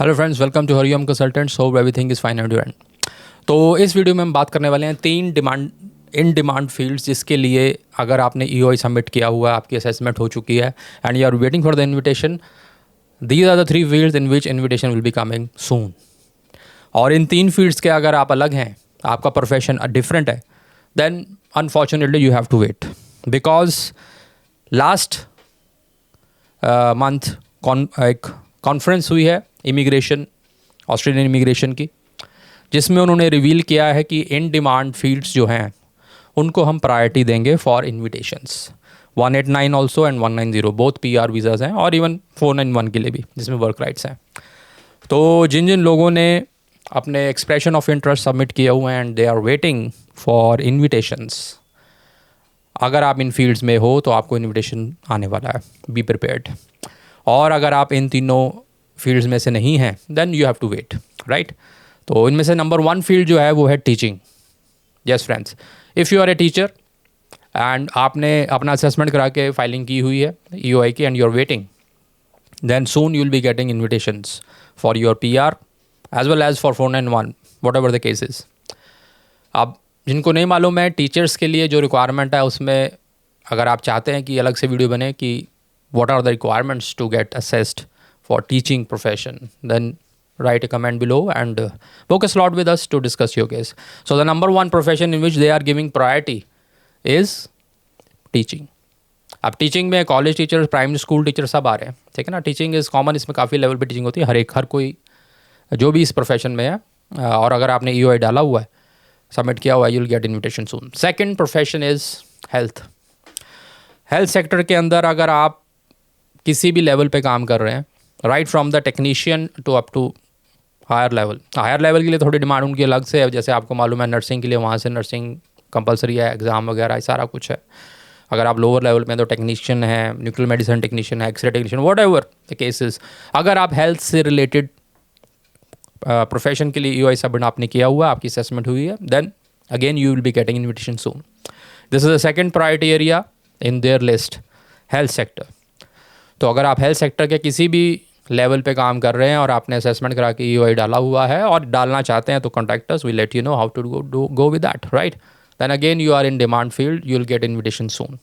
Hello friends, welcome to Hariom consultants. Hope everything is fine at your end. तो इस video में हम बात करने वाले हैं तीन इन डिमांड फील्ड्स जिसके लिए अगर आपने ईओआई सबमिट किया हुआ है, आपकी असेसमेंट हो चुकी है and you are waiting for the invitation, these are the three fields in which invitation will be coming soon. और इन तीन फील्ड्स के अगर आप अलग हैं, आपका प्रोफेशन डिफरेंट है, then unfortunately you have to wait, because last month एक कॉन्फ्रेंस हुई है इमिग्रेशन, ऑस्ट्रेलियन इमिग्रेशन की, जिसमें उन्होंने रिवील किया है कि इन डिमांड फील्ड्स जो हैं उनको हम प्रायोरिटी देंगे for invitations. 189 also and 190 both PR visas हैं, और इवन 491 के लिए भी जिसमें वर्क राइट्स हैं। तो जिन जिन लोगों ने अपने एक्सप्रेशन ऑफ इंटरेस्ट सबमिट किए हुए हैं and they are waiting for invitations, अगर आप इन फील्ड्स में हो तो आपको इन्विटेशन आने वाला है, बी प्रिपेयर्ड। और अगर आप इन तीनों फील्ड्स में से नहीं हैं, then you have to wait, right. तो इनमें से नंबर 1 फील्ड जो है वो है teaching. Yes friends, if you are a teacher and आपने अपना असेसमेंट करा के फाइलिंग की हुई है ईओआई की and you are waiting, then soon you will be getting invitations for your PR as well as for 491, whatever the cases. अब जिनको नहीं मालूम है, टीचर्स के लिए जो रिक्वायरमेंट है उसमें अगर आप चाहते हैं कि अलग से वीडियो बने कि what are the requirements to get assessed for teaching profession, then write a comment below and book a slot with us to discuss your case. So the number 1 profession in which they are giving priority is teaching. अब teaching में college teacher, primary school teacher सब आ रहे हैं, ठीक है ना। Teaching is common, इसमें काफ़ी लेवल पे टीचिंग होती है, हर कोई जो भी इस प्रोफेशन में है। और अगर आपने ईओआई डाला हुआ है, सबमिट किया हुआ है, you will get invitation soon. Second profession is health. Health sector के अंदर अगर आप किसी भी लेवल पे काम कर रहे हैं, right from the technician to up to higher level के लिए थोड़ी डिमांड उनकी अलग से है। जैसे आपको मालूम है नर्सिंग के लिए वहाँ से नर्सिंग कंपलसरी है, एग्ज़ाम वगैरह सारा कुछ है। अगर आप लोअर लेवल में तो टेक्नीशियन है, न्यूक्लियर मेडिसिन टेक्नीशियन है, X ray technician, whatever the cases. अगर आप हेल्थ से रिलेटेड प्रोफेशन के लिए ईओआई सबमिट आपने किया हुआ है, आपकी असेसमेंट हुई है, then again you will be getting invitation soon. This is the second priority area in their list, health sector. तो अगर आप हेल्थ सेक्टर के किसी भी लेवल पे काम कर रहे हैं और आपने असेसमेंट करा के ईओआई डाला हुआ है और डालना चाहते हैं, तो contact we let you know how to go with that, right. Then again you are in demand field, you will get invitation soon.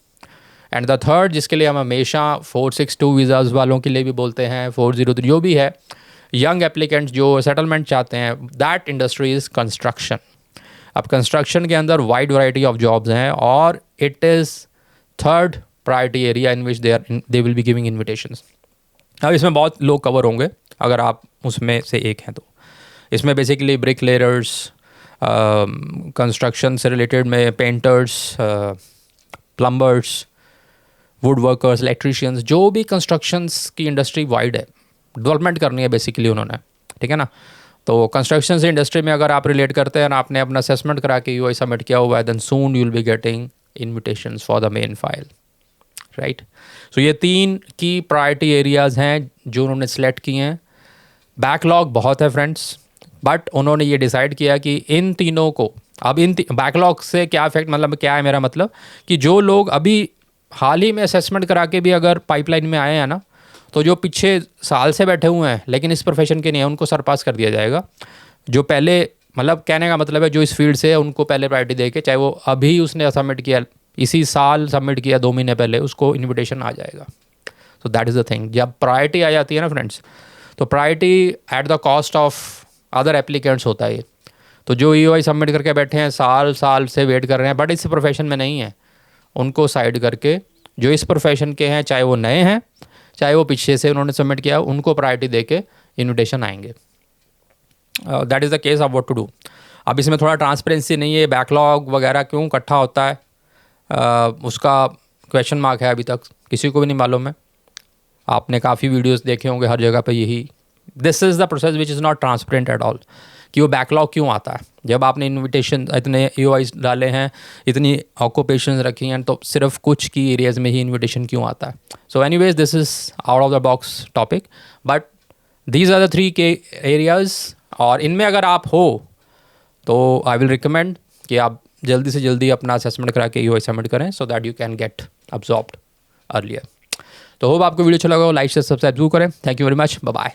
And the third, जिसके लिए हम हमेशा 462 वीज़ाज़ वालों के लिए भी बोलते हैं, 403 जो भी है, यंग एप्लीकेंट्स जो सेटलमेंट चाहते हैं, दैट इंडस्ट्री इज़ कंस्ट्रक्शन। अब कंस्ट्रक्शन के अंदर वाइड वैरायटी ऑफ जॉब्स हैं और it is third priority area in which they will be giving invitations. अब इसमें बहुत लोग कवर होंगे अगर आप उसमें से एक हैं तो। इसमें बेसिकली ब्रिक लेयर्स, कंस्ट्रक्शन से रिलेटेड में painters, plumbers, would workers, electricians, जो भी कंस्ट्रक्शंस की इंडस्ट्री वाइड है, डेवलपमेंट करनी है बेसिकली उन्होंने, ठीक है ना। तो कंस्ट्रक्शन से इंडस्ट्री में अगर आप रिलेट करते हैं और आपने अपना असेसमेंट करा के यूआई सबमिट किया हुआ है, then soon you will be getting invitations for the main file, right. So ये 3 की प्रायोरिटी एरियाज़ हैं जो उन्होंने सेलेक्ट किए हैं। बैकलॉग बहुत है फ्रेंड्स, बट उन्होंने ये डिसाइड किया कि इन तीनों को, अब इन बैकलॉग से क्या इफेक्ट, मतलब क्या है मेरा मतलब कि जो लोग अभी हाल ही में असेसमेंट करा के भी अगर पाइपलाइन में आए हैं ना, तो जो पीछे साल से बैठे हुए हैं लेकिन इस प्रोफेशन के नहीं है, उनको सरपास कर दिया जाएगा। जो पहले, मतलब कहने का मतलब है जो इस फील्ड से है उनको पहले प्रायोरिटी देके, चाहे वो अभी उसने सबमिट किया, इसी साल सबमिट किया 2 महीने पहले, उसको इन्विटेशन आ जाएगा। So that is the thing. जब प्रायोरिटी आ जाती है ना फ्रेंड्स, तो priority at the cost of other applicants होता है। तो जो ईओआई सबमिट करके बैठे हैं, साल से वेट कर रहे हैं बट इस प्रोफेशन में नहीं है, उनको साइड करके जो इस प्रोफेशन के हैं, चाहे वो नए हैं चाहे वो पीछे से उन्होंने सबमिट किया, उनको प्रायोरिटी देके इन्विटेशन आएंगे। That is the case of what to do. अब इसमें थोड़ा ट्रांसपेरेंसी नहीं है, बैकलॉग वगैरह क्यों इकट्ठा होता है, उसका क्वेश्चन मार्क है, अभी तक किसी को भी नहीं मालूम है। आपने काफ़ी वीडियोस देखे होंगे, हर जगह पे यही, this is the process which is not transparent at all, कि वो बैकलॉग क्यों आता है। जब आपने इन्विटेशन इतने ईओआईज डाले हैं, इतनी ऑक्यूपेशंस रखी हैं, तो सिर्फ कुछ की एरियाज़ में ही इन्विटेशन क्यों आता है। So anyways, this is out of the box topic, but these are the 3 key areas. और इनमें अगर आप हो तो आई विल रिकमेंड कि आप जल्दी से जल्दी अपना असेसमेंट करा के ईओआई सबमिट करें, so that you can get absorbed earlier. तो होप आपको वीडियो अच्छा लगा हो, लाइक से सब्सक्राइब जरूर करें। Thank you very much, bye bye.